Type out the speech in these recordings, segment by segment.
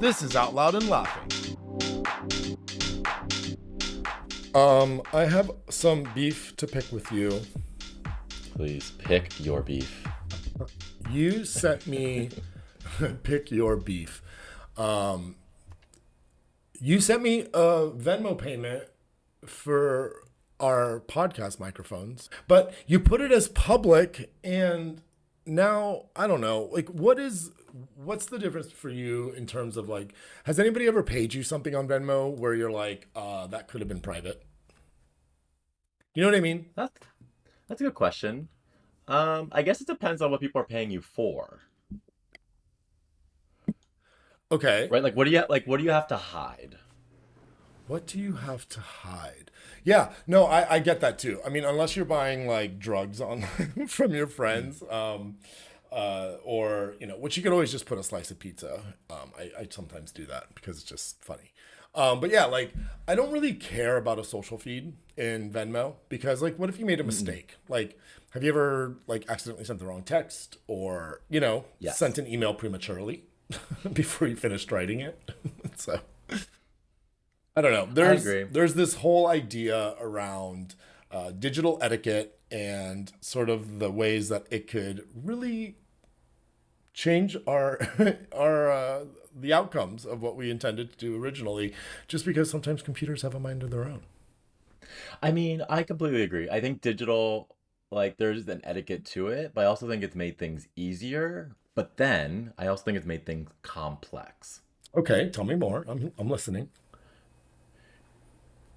This is Out Loud and Laughing. I have some beef to pick with you. Please pick your beef. You sent me pick your beef. You sent me a Venmo payment for our podcast microphones, but you put it as public, and now I don't know. Like, what's the difference for you in terms of like, has anybody ever paid you something on Venmo where you're like, that could have been private? You know what I mean? That's a good question. I guess it depends on what people are paying you for, Okay. right? What do you have to hide? What do you have to hide? Yeah, no, I get that too. I mean, unless you're buying like drugs online from your friends, or which you could always just put a slice of pizza. I sometimes do that because it's just funny. But yeah, like I don't really care about a social feed in Venmo because like, what if you made a mistake? Like, have you ever like accidentally sent the wrong text or Yes. sent an email prematurely before you finished writing it? So. I don't know. I There's agree. there's this whole idea around digital etiquette and sort of the ways that it could really change our our the outcomes of what we intended to do originally, just because sometimes computers have a mind of their own. I mean, I completely agree. I think digital, like, there's an etiquette to it, but I also think it's made things easier. But then I also think it's made things complex. Okay, tell me more. I'm listening.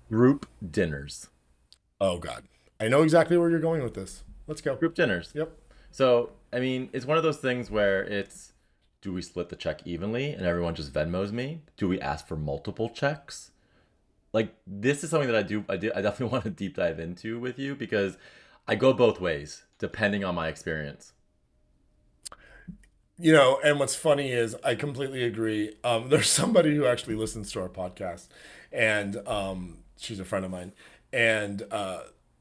Group dinners. Oh God, I know exactly where you're going with this. Let's go. Group dinners. Yep. So, I mean, it's one of those things where it's, do we split the check evenly and everyone just Venmos me? Do we ask for multiple checks? Like, this is something that I definitely want to deep dive into with you because I go both ways depending on my experience. And what's funny is I completely agree. There's somebody who actually listens to our podcast, and she's a friend of mine, and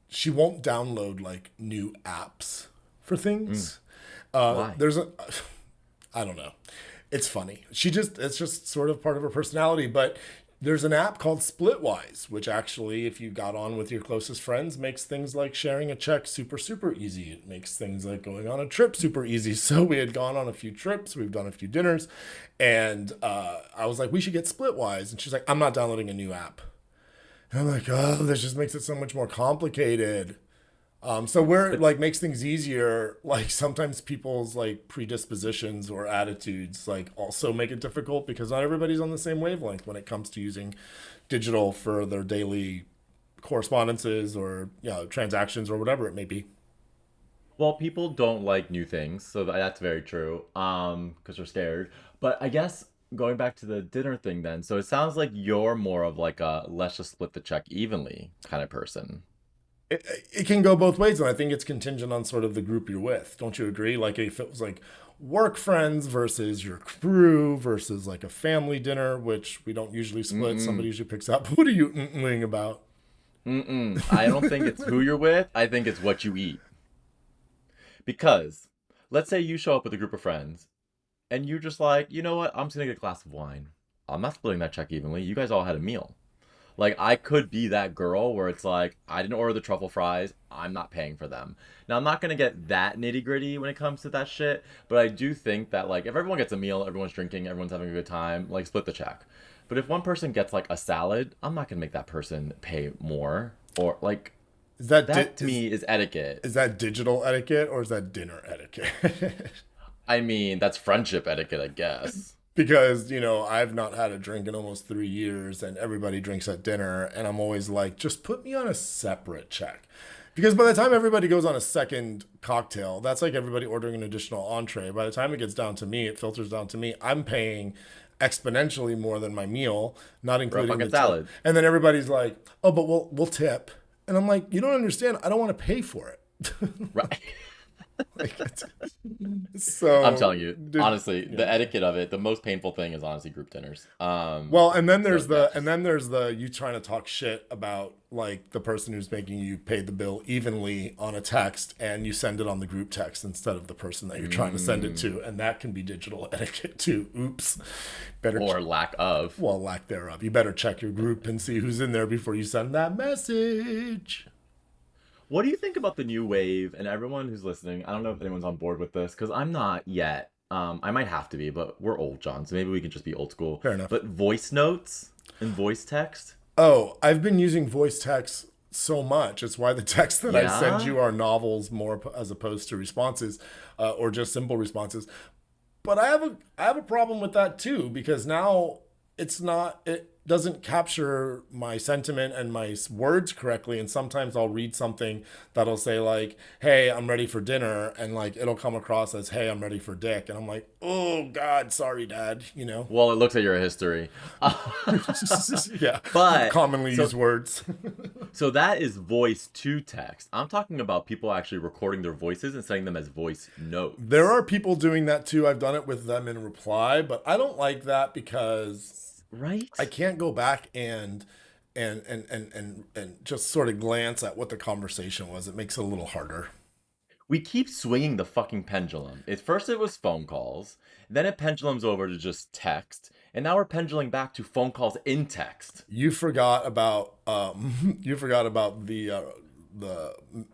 she won't download like new apps for things. Why? I don't know. It's funny. It's just sort of part of her personality, but there's an app called Splitwise, which actually, if you got on with your closest friends, makes things like sharing a check super, super easy. It makes things like going on a trip super easy. So we had gone on a few trips, we've done a few dinners, and I was like, we should get Splitwise. And she's like, I'm not downloading a new app. And I'm like, oh, this just makes it so much more complicated. So where it But like makes things easier, like sometimes people's like predispositions or attitudes like also make it difficult because not everybody's on the same wavelength when it comes to using digital for their daily correspondences or transactions or whatever it may be. well, people don't like new things, so that's very true. Because they're scared. But I guess going back to the dinner thing then, so it sounds like you're more of like a let's just split the check evenly kind of person. It can go both ways, and I think it's contingent on sort of the group you're with. Don't you agree? Like if it was like work friends versus your crew versus like a family dinner, which we don't usually split. Mm-mm. Somebody usually picks up. What are you mm about? Mm-mm. I don't think it's who you're with. I think it's what you eat. Because let's say you show up with a group of friends and you're just like, you know what? I'm just gonna get a glass of wine. I'm not splitting that check evenly. You guys all had a meal. Like I could be that girl where it's like I didn't order the truffle fries. I'm not paying for them. Now I'm not gonna get that nitty gritty when it comes to that shit, but I do think that like if everyone gets a meal, everyone's drinking, everyone's having a good time, like split the check. But if one person gets like a salad, I'm not gonna make that person pay more or like Is that that to me is etiquette. is that digital etiquette or is that dinner etiquette? I mean, that's friendship etiquette, I guess. Because I've not had a drink in almost 3 years, and everybody drinks at dinner, and I'm always like, just put me on a separate check. Because by the time everybody goes on a second cocktail, that's like everybody ordering an additional entree. By the time it gets down to me, it filters down to me. I'm paying exponentially more than my meal, not For a including the fucking tip. salad. And then everybody's like, "Oh, but we'll tip," and I'm like, "You don't understand. I don't want to pay for it." Right. Like, so I'm telling you, dude, honestly, yeah. the etiquette of it, the most painful thing is honestly group dinners. Well, and then So there's yeah, the you trying to talk shit about like the person who's making you pay the bill evenly on a text, and you send it on the group text instead of the person that you're trying to send it to, and that can be digital etiquette too. Oops. Better or lack of. well, lack thereof. You better check your group and see who's in there before you send that message. What do you think about the new wave and everyone who's listening? I don't know if anyone's on board with this because I'm not yet. I might have to be, but we're old, John, so maybe we can just be old school. Fair enough. But voice notes and voice text. Oh, I've been using voice text so much. It's why the texts that I send Yeah? you are novels more as opposed to responses, or just simple responses. But I have a problem with that too, because now it doesn't capture my sentiment and my words correctly, and sometimes I'll read something that'll say like, "Hey, I'm ready for dinner," and like it'll come across as, "Hey, I'm ready for dick," and I'm like, "Oh God, sorry, Dad," you know. Well, it looks at your history. Yeah, But commonly so used words. so that is voice to text. I'm talking about people actually recording their voices and sending them as voice notes. There are people doing that too. I've done it with them in reply, but I don't like that because Right? I can't go back and just sort of glance at what the conversation was. It makes it a little harder. We keep swinging the fucking pendulum. At first it was phone calls, then it pendulums over to just text, and now we're pendulum back to phone calls in text. You forgot about you forgot about the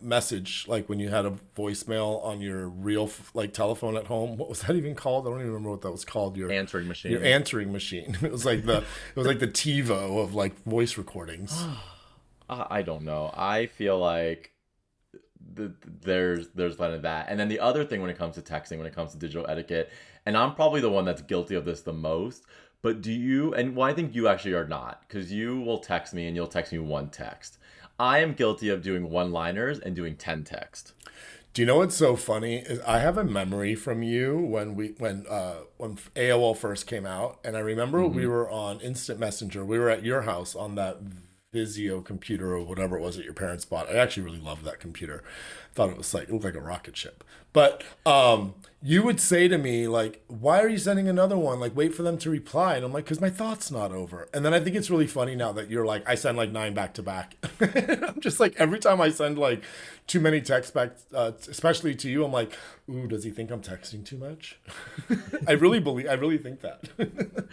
message, like when you had a voicemail on your real like telephone at home. What was that even called? I don't even remember what that was called. Answering machine. Your answering machine. It was like the TiVo of like voice recordings. I don't know. I feel like there's plenty of that. And then the other thing when it comes to texting, when it comes to digital etiquette, and I'm probably the one that's guilty of this the most, but do you, and well, I think you actually are not, because you will text me and you'll text me one text. I am guilty of doing one-liners and doing 10 text. Do you know what's so funny is I have a memory from you when AOL first came out, and I remember we were on Instant Messenger. We were at your house on that Vizio computer or whatever it was that your parents bought. I actually really loved that computer. Thought it was like, it looked like a rocket ship. But you would say to me like, "Why are you sending another one? Like, wait for them to reply." And I'm like, "Because my thought's not over." And then I think it's really funny now that you're like, I send like 9 back to back. I'm just like, every time I send like too many texts back, especially to you, I'm like, "Ooh, does he think I'm texting too much?" I really think that.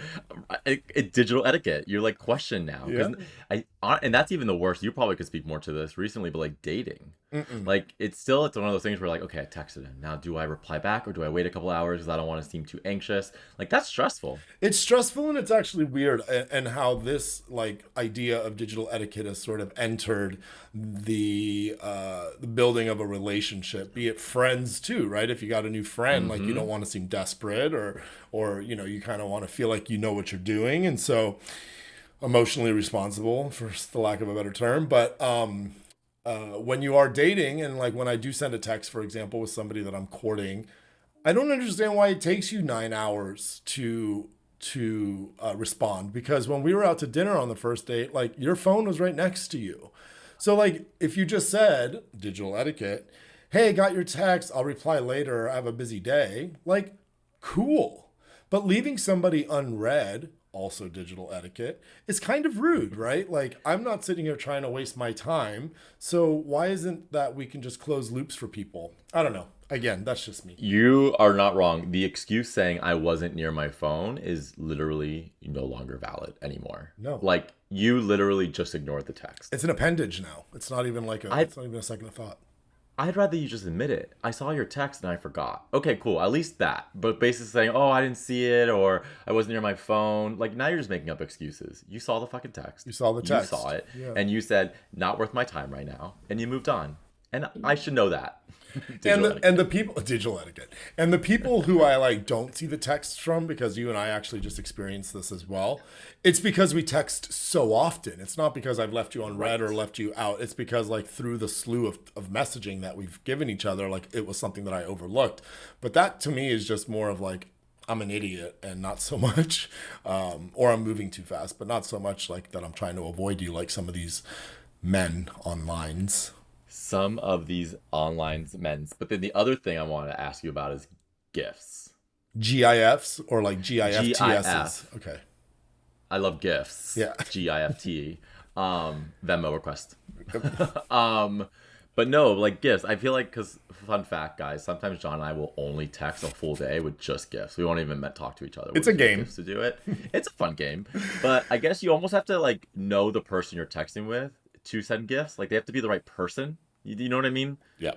Digital etiquette. You're like question now. 'Cause Yeah. and that's even the worst. You probably could speak more to this recently, but like dating. Like it's one of those things where like, okay, I texted him. Now do I reply back or do I wait a couple hours because I don't want to seem too anxious? Like that's stressful. It's stressful, and it's actually weird, and how this like idea of digital etiquette has sort of entered the building of a relationship, be it friends too, right? If you got a new friend, like you don't want to seem desperate, or you know, you kind of want to feel like you know what you're doing, and so emotionally responsible, for the lack of a better term. But when you are dating, and like when I do send a text, for example, with somebody that I'm courting, I don't understand why it takes you 9 hours to respond, because when we were out to dinner on the first date, like your phone was right next to you. So like if you just said digital etiquette, "Hey, got your text, I'll reply later, I have a busy day," like cool. But leaving somebody unread, also digital etiquette, is kind of rude, right? Like I'm not sitting here trying to waste my time. So why isn't that we can just close loops for people? I don't know. Again, that's just me. You are not wrong. The excuse saying I wasn't near my phone is literally no longer valid anymore. No. Like you literally just ignored the text. It's an appendage now. It's not even like it's not even a second thought. I'd rather you just admit it. I saw your text and I forgot. Okay, cool. At least that. But basically saying, "Oh, I didn't see it," or "I wasn't near my phone." Like now you're just making up excuses. You saw the fucking text. You saw the text. You saw it. Yeah. And you said, "Not worth my time right now." And you moved on. And I should know that. And the people, digital etiquette, and the people who I like don't see the texts from, because you and I actually just experienced this as well. It's because we text so often. It's not because I've left you on read or left you out. It's because like through the slew of messaging that we've given each other, like it was something that I overlooked. But that to me is just more of like, I'm an idiot, and not so much, or I'm moving too fast, but not so much like that I'm trying to avoid you like some of these men on lines. Some of these online men's. But then the other thing I wanted to ask you about is GIFs. GIFs or like GIFTSs? GIF. Okay. I love GIFs. Yeah. GIFT. Venmo request. um, but no, like GIFs. I feel like, because fun fact, guys, sometimes John and I will only text a full day with just GIFs. We won't even talk to each other. It's a game. GIFs to do it. It's a fun game, but I guess you almost have to like know the person you're texting with to send GIFs. Like they have to be the right person. You know what I mean? Yeah.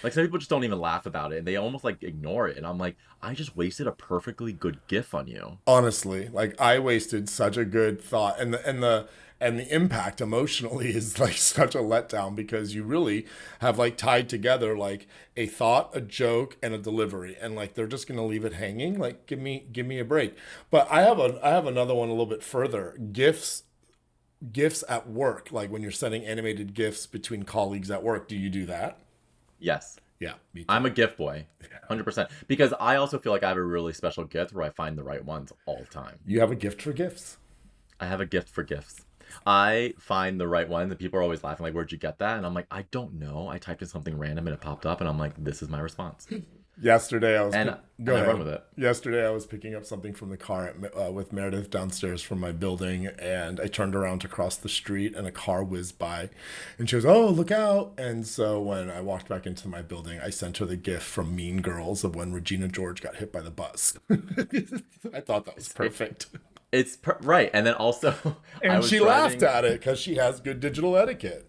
Like some people just don't even laugh about it and they almost like ignore it. And I'm like, I just wasted a perfectly good GIF on you. Honestly, like I wasted such a good thought, and the impact emotionally is like such a letdown because you really have like tied together like a thought, a joke, and a delivery, and like they're just gonna leave it hanging. Like give me a break. But I have another one a little bit further. Gifts at work, like when you're sending animated gifs between colleagues at work. Do you do that? Yes. Yeah, me too. I'm a gift boy, 100%. Because I also feel like I have a really special gift where I find the right ones all the time. You have a gift for gifts? I have a gift for gifts. I find the right ones, and people are always laughing, like, where'd you get that? And I'm like, I don't know. I typed in something random and it popped up, and I'm like, this is my response. Yesterday, I was And I run with it. Yesterday, I was picking up something from the car with Meredith downstairs from my building, and I turned around to cross the street, and a car whizzed by, and she goes, "Oh, look out!" And so when I walked back into my building, I sent her the GIF from Mean Girls of when Regina George got hit by the bus. I thought that was perfect. It's right. And then also, And she laughed at it because she has good digital etiquette.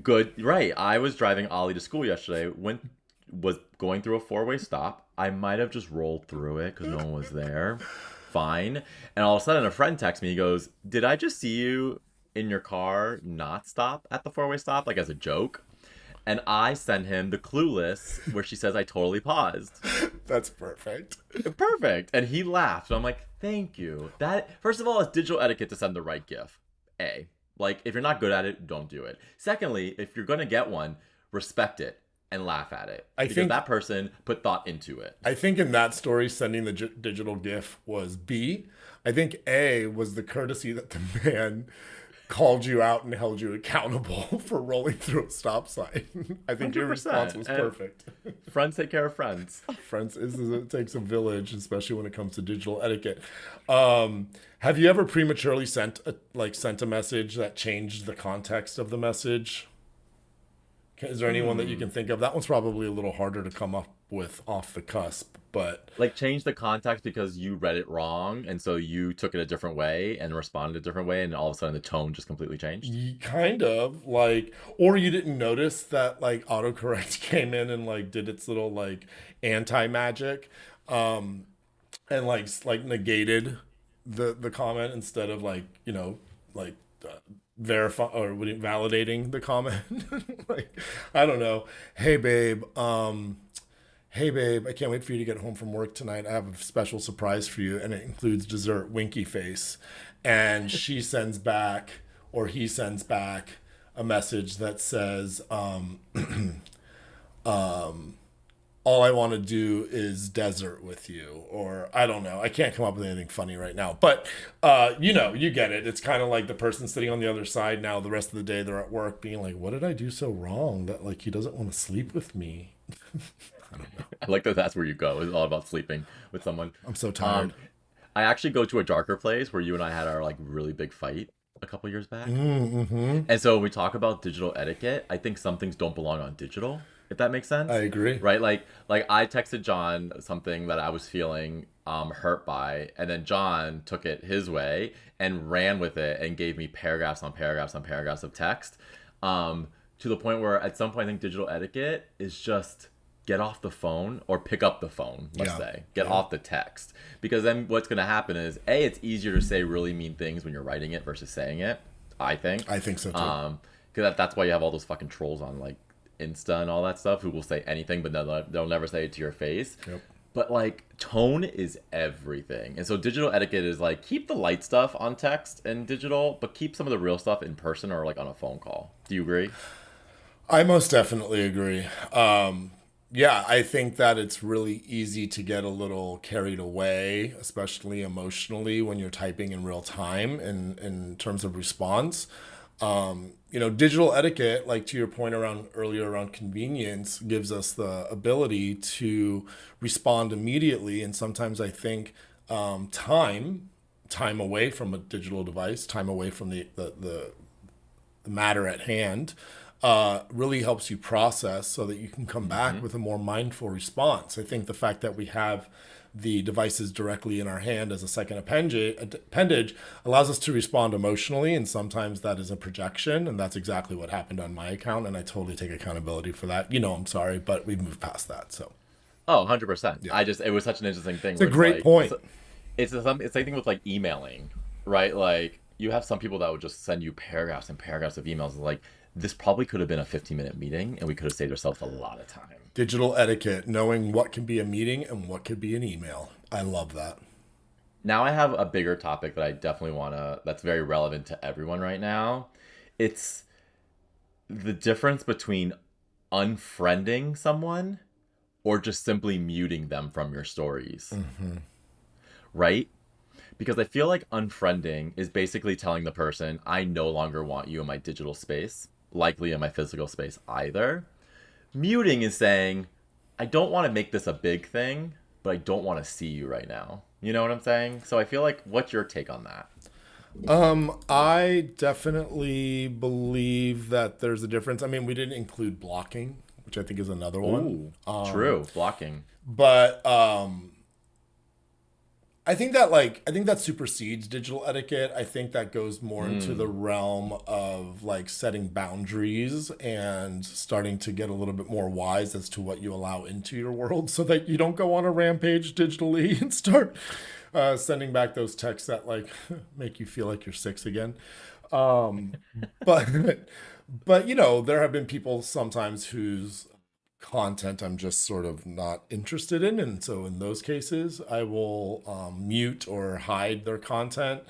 Good, right. I was driving Ollie to school yesterday. Was going through a four-way stop. I might have just rolled through it because no one was there. Fine. And all of a sudden, a friend texts me. He goes, "Did I just see you in your car not stop at the four-way stop, like as a joke?" And I send him the Clueless where she says, "I totally paused." That's perfect. Perfect. And he laughed. I'm like, thank you. That, first of all, it's digital etiquette to send the right GIF. A. Like, if you're not good at it, don't do it. Secondly, if you're going to get one, respect it and laugh at it. Because that person put thought into it. I think in that story, sending the digital GIF was B. I think A was the courtesy that the man called you out and held you accountable for rolling through a stop sign. I think your response was perfect. Friends take care of friends. Friends, it takes a village, especially when it comes to digital etiquette. Have you ever prematurely sent a message that changed the context of the message? Is there anyone that you can think of? That one's probably a little harder to come up with off the cusp, but like change the context because you read it wrong and so you took it a different way and responded a different way, and all of a sudden the tone just completely changed. Kind of like, or you didn't notice that like autocorrect came in and like did its little like anti-magic and like negated the comment instead of like, you know, like verify or validating the comment. Like, I don't know. Hey babe, I can't wait for you to get home from work tonight. I have a special surprise for you, and it includes dessert, winky face. And she sends back, or he sends back, a message that says, all I want to do is desert with you, or I don't know. I can't come up with anything funny right now, but you get it. It's kind of like the person sitting on the other side now. The rest of the day they're at work being like, what did I do so wrong that like he doesn't want to sleep with me? I don't know. I like that that's where you go. It's all about sleeping with someone. I'm so tired. I actually go to a darker place where you and I had our like really big fight a couple years back. Mm-hmm. And so when we talk about digital etiquette, I think some things don't belong on digital, if that makes sense. I agree. Right? Like I texted John something that I was feeling hurt by, and then John took it his way and ran with it and gave me paragraphs on paragraphs on paragraphs of text, to the point where at some point I think digital etiquette is just get off the phone or pick up the phone, let's say. Get off the text. Because then what's going to happen is, A, it's easier to say really mean things when you're writing it versus saying it, I think. I think so too. Because that's why you have all those fucking trolls on like Insta and all that stuff who will say anything, but they'll never say it to your face. Yep. But like tone is everything. And so digital etiquette is like keep the light stuff on text and digital, but keep some of the real stuff in person or like on a phone call. Do you agree? I most definitely agree. Yeah, I think that it's really easy to get a little carried away, especially emotionally when you're typing in real time in terms of response. Digital etiquette, like to your point earlier around convenience, gives us the ability to respond immediately. And sometimes I think time away from a digital device, time away from the matter at hand, really helps you process so that you can come back with a more mindful response. I think the fact that we have the devices directly in our hand as a second appendage allows us to respond emotionally, and sometimes that is a projection, and that's exactly what happened on my account, and I totally take accountability for that. I'm sorry, but we've moved past that. So Oh, 100%. yeah, It was such an interesting thing it's a where great point. it's something with like emailing, right? Like you have some people that would just send you paragraphs and paragraphs of emails. Like this probably could have been a 15-minute meeting and we could have saved ourselves a lot of time. Digital etiquette, knowing what can be a meeting and what could be an email. I love that. Now I have a bigger topic that I definitely that's very relevant to everyone right now. It's the difference between unfriending someone or just simply muting them from your stories, right? Because I feel like unfriending is basically telling the person, I no longer want you in my digital space, likely in my physical space either. Muting is saying, I don't want to make this a big thing, but I don't want to see you right now. You know what I'm saying? So I feel like, what's your take on that? I definitely believe that there's a difference. I mean, we didn't include blocking, which I think is another one. Ooh, true. Blocking. But I think that supersedes digital etiquette. I think that goes more into the realm of like setting boundaries and starting to get a little bit more wise as to what you allow into your world so that you don't go on a rampage digitally and start sending back those texts that like make you feel like you're six again. But there have been people sometimes whose content I'm just sort of not interested in. And so in those cases, I will mute or hide their content.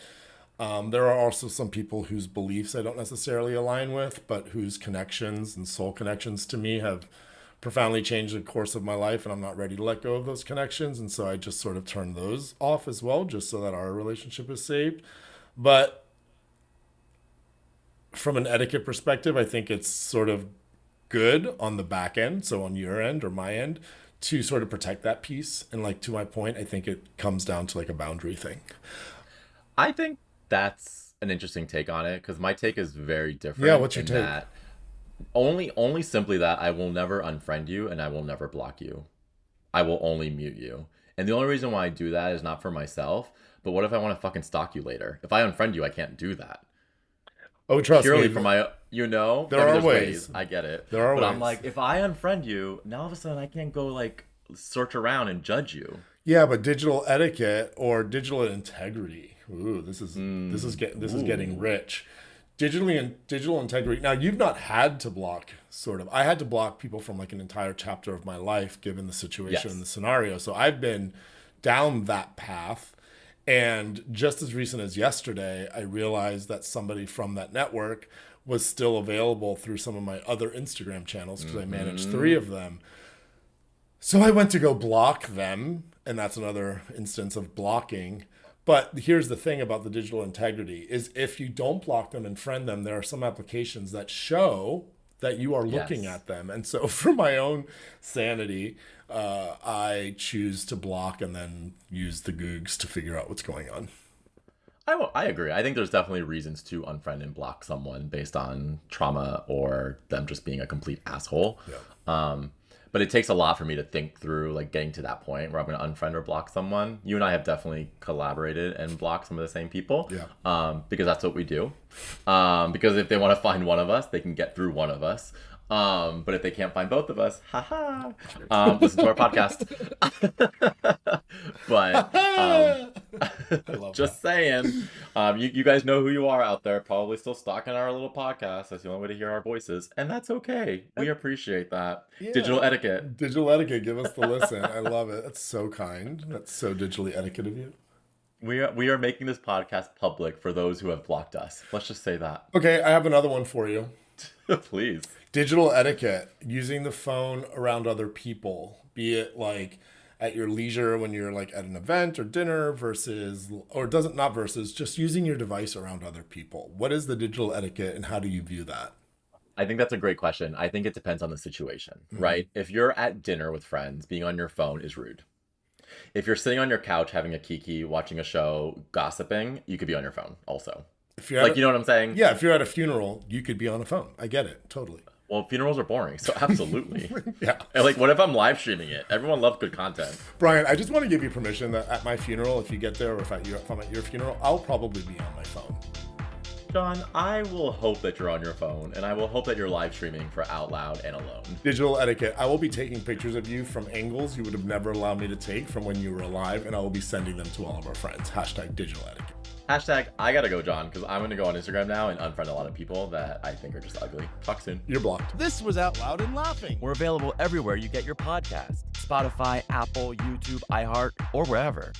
There are also some people whose beliefs I don't necessarily align with, but whose connections and soul connections to me have profoundly changed the course of my life, and I'm not ready to let go of those connections. And so I just sort of turn those off as well, just so that our relationship is saved. But from an etiquette perspective, I think it's sort of good on the back end, so on your end or my end, to sort of protect that piece. And like to my point, I think it comes down to like a boundary thing. I think that's an interesting take on it because my take is very different. Yeah, what's your in take? That only simply that I will never unfriend you and I will never block you. I will only mute you. And the only reason why I do that is not for myself, but what if I want to fucking stalk you later? If I unfriend you, I can't do that. Oh, trust Purely me, for my, there I mean, are there's ways. I get it. There are But I'm ways. like, if I unfriend you, now all of a sudden I can't go like search around and judge you. Yeah, but digital etiquette or digital integrity. Ooh, this is getting Ooh. rich. Digital integrity. Now, you've not had to block, sort of. I had to block people from like an entire chapter of my life, given the situation and Yes. the scenario. So I've been down that path. And just as recent as yesterday, I realized that somebody from that network was still available through some of my other Instagram channels because I manage three of them. So I went to go block them, and that's another instance of blocking. But here's the thing about the digital integrity is if you don't block them and friend them, there are some applications that show that you are looking Yes. at them. And so for my own sanity, I choose to block and then use the Googs to figure out what's going on. I agree. I think there's definitely reasons to unfriend and block someone based on trauma or them just being a complete asshole. Yeah. Um, but it takes a lot for me to think through like getting to that point where I'm going to unfriend or block someone. You and I have definitely collaborated and blocked some of the same people. Yeah. Because that's what we do. Because if they want to find one of us, they can get through one of us. But if they can't find both of us, haha, listen to our podcast. But I love just that. saying, you guys know who you are out there, probably still stalking our little podcast. That's the only way to hear our voices, and that's okay. We appreciate that. Digital Yeah. etiquette. Digital etiquette, give us the listen. I love it. That's so kind. That's so digitally etiquette of you. We are making this podcast public for those who have blocked us. Let's just say that. Okay, I have another one for you. Please. Digital etiquette, using the phone around other people, be it like at your leisure when you're like at an event or dinner versus, or doesn't, not versus, just using your device around other people? What is the digital etiquette and how do you view that? I think that's a great question. I think it depends on the situation, right? If you're at dinner with friends, being on your phone is rude. If you're sitting on your couch having a kiki, watching a show, gossiping, you could be on your phone also. If you're Like, you know what I'm saying? Yeah, if you're at a funeral, you could be on a phone. I get it, totally. Well, funerals are boring, so absolutely. Yeah. And like, what if I'm live streaming it? Everyone loves good content. Brian, I just want to give you permission that at my funeral, if you get there, or if I'm at your funeral, I'll probably be on my phone. John, I will hope that you're on your phone, and I will hope that you're live streaming for Out Loud and Alone. Digital etiquette. I will be taking pictures of you from angles you would have never allowed me to take from when you were alive, and I will be sending them to all of our friends. Hashtag digital etiquette. Hashtag I gotta go, John, because I'm gonna go on Instagram now and unfriend a lot of people that I think are just ugly. Talk soon. You're blocked. This was Out Loud and Laughing. We're available everywhere you get your podcast. Spotify, Apple, YouTube, iHeart, or wherever.